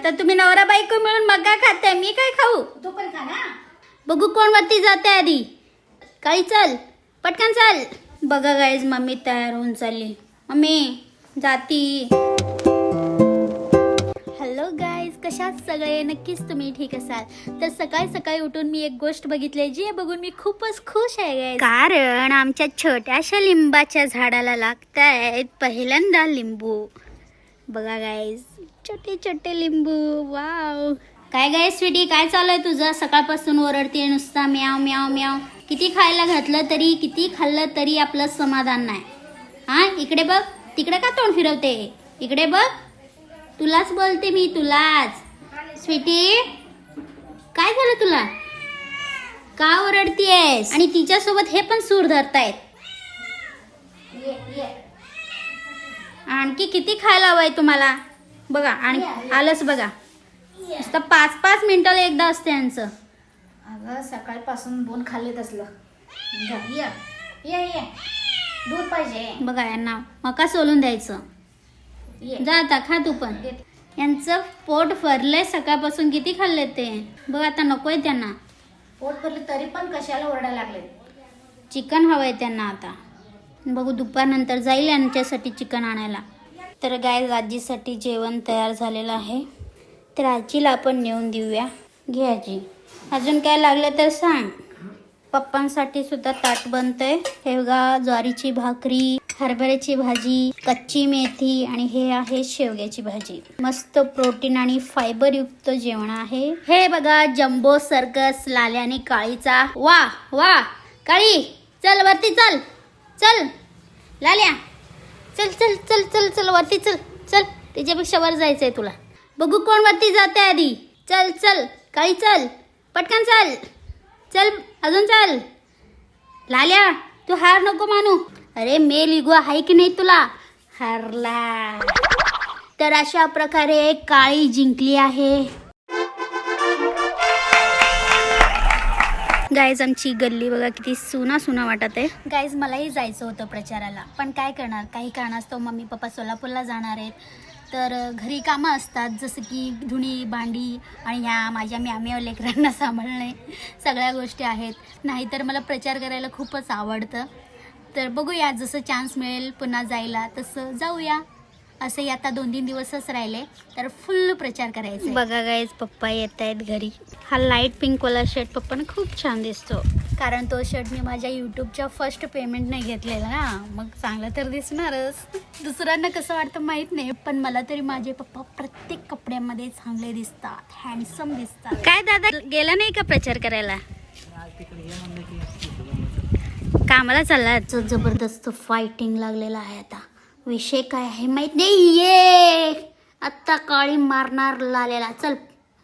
आता तुम्ही नवरा बायको मिळून मका खाताय, मी काय खाऊ? तू पण खा ना. बघू कोण वरती जाते आधी. काळी चल, पटकन चल. बघा गाईज, मम्मी तयार होऊन चालली. मम्मी जाती. हॅलो गाईज, कशात सगळे? नक्कीच तुम्ही ठीक असाल. तर सकाळी सकाळी उठून मी एक गोष्ट बघितली जी बघून मी खूपच खुश आहे गाईज. कारण आमच्या छोट्याशा लिंबाच्या झाडाला लागतायत पहिल्यांदा लिंबू. बघा गाईज, छोटे छोटे लिंबू. वाव. काय गाय स्वीटी, काय चालू आहे तुझं? सकाळपासून ओरडते नुसता म्याव म्याव म्याव. किती खायला घातलं तरी, किती खाल्लं तरी आपलं समाधान नाही. हा, इकडे बघ. तिकडे का तोंड फिरवते? इकडे बघ. तुलाच बोलते मी, तुलाच. स्वीटी, काय झालं तुला? का ओरडतीयेस? आणि तिच्यासोबत हे पण सूर धरतायत. आणखी किती खायला हवंय तुम्हाला? बघा, आणि आलंच बघा. नुसतं 5-5 मिनिटाला एकदा असते यांचं. अगं सकाळपासून बोन खाल्लेत असलं. ये ये ये, दूध पाहिजे. बघा यांना मका सोलून द्यायचं. जा आता खा तू पण. यांचं पोट भरलंय सकाळपासून. किती खाल्ले ते बघ. आता नकोय त्यांना. पोट भरले तरी पण कशाला ओरडायला लागले? चिकन हवंय त्यांना आता. बघू दुपारनंतर जाईल यांच्यासाठी चिकन आणायला. तर गाय आजीसाठी जेवण तयार झालेलं आहे. तर आजीला आपण नेऊन देऊया. घे आजी, अजून काय लागलं तर सांग. पप्पांसाठी सुद्धा ताट बनतंय. हे बघा, ज्वारीची भाकरी, हरभऱ्याची भाजी, कच्ची मेथी आणि हे आहे शेवग्याची भाजी. मस्त प्रोटीन आणि फायबर युक्त जेवण आहे. हे बघा, जम्बो सर्कस लाल्या आणि काळीचा. वा वा काळी, चल वरती चल. चल लाल्या, चल चल चल चल चल वरती चल. चल, तिच्यापेक्षा वर जायचंय तुला. बघू कोण वरती जाते आधी. चल चल काळी, चल पटकन चल. चल अजून चल. लाल्या, तू हार नको मानू. अरे मेल इगो आहे की नाही तुला? हारला. तर अशा प्रकारे काळी जिंकली आहे. गाईज, आमची गल्ली बघा किती सुना सुना वाटत आहे. गाईज, मलाही जायचं होतं प्रचाराला, पण काय करणार, काही कारणास्तव मम्मी पप्पा सोलापूरला जाणार आहेत. तर घरी कामं असतात, जसं की धुणी भांडी आणि ह्या माझ्या म्याम्या लेकरांना सांभाळणे, सगळ्या गोष्टी आहेत. नाहीतर मला प्रचार करायला खूपच आवडतं. तर बघूया, जसं चान्स मिळेल पुन्हा जायला तसं जाऊया. असे आता 2-3 दिवसच राहिले, तर फुल प्रचार करायचा. बघा गाईज, पप्पा येत आहेत घरी. हा लाईट पिंक वाला शर्ट पप्पांना खूप छान दिसतो. कारण तो शर्ट मी माझ्या यूट्यूबच्या फर्स्ट पेमेंटने घेतलेला ना, मग चांगलं तर दिसणारच. दुसऱ्यांना कसं वाटतं माहीत नाही, पण मला तरी माझे पप्पा प्रत्येक कपड्यामध्ये चांगले दिसतात, हँडसम दिसतात. काय दादा गेला नाही का प्रचार करायला? कामाला चालला. जबरदस्त फायटिंग लागलेला आहे. आता विषय काय आहे माहित नाही. ये आत्ता काळी मारणार लाल्याला. चल,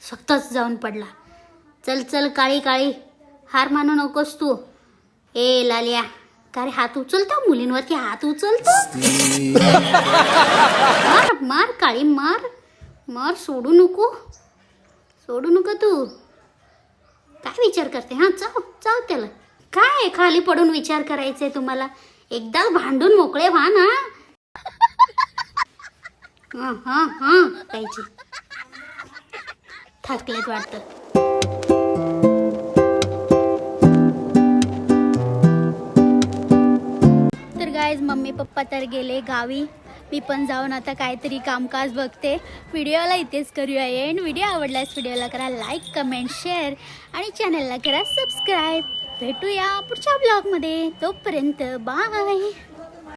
स्वतःच जाऊन पडला. चल चल काळी, काळी हार मानू नकोस तू. ए लाल्या, का रे हात उचलतो मुलींवरती? हात उचलतो. मार मार काळी, मार मार. सोडू नको, सोडू नको तू. काय विचार करते? हा, चाव चाव त्याला. काय खाली पडून विचार करायचंय तुम्हाला? एकदा भांडून मोकळे व्हा ना. हा हा हा पाहिजे. थकलेत वाटतं. तर गाईज, मम्मी पप्पा तर गेले गावी. मी पण जाऊन आता काहीतरी कामकाज बघते. व्हिडिओला इथेच करूया एंड. व्हिडिओ आवडल्यास व्हिडिओला करा लाईक, कमेंट, शेअर आणि चॅनलला करा सबस्क्राईब. भेटूया पुढच्या ब्लॉगमध्ये. तोपर्यंत बाय.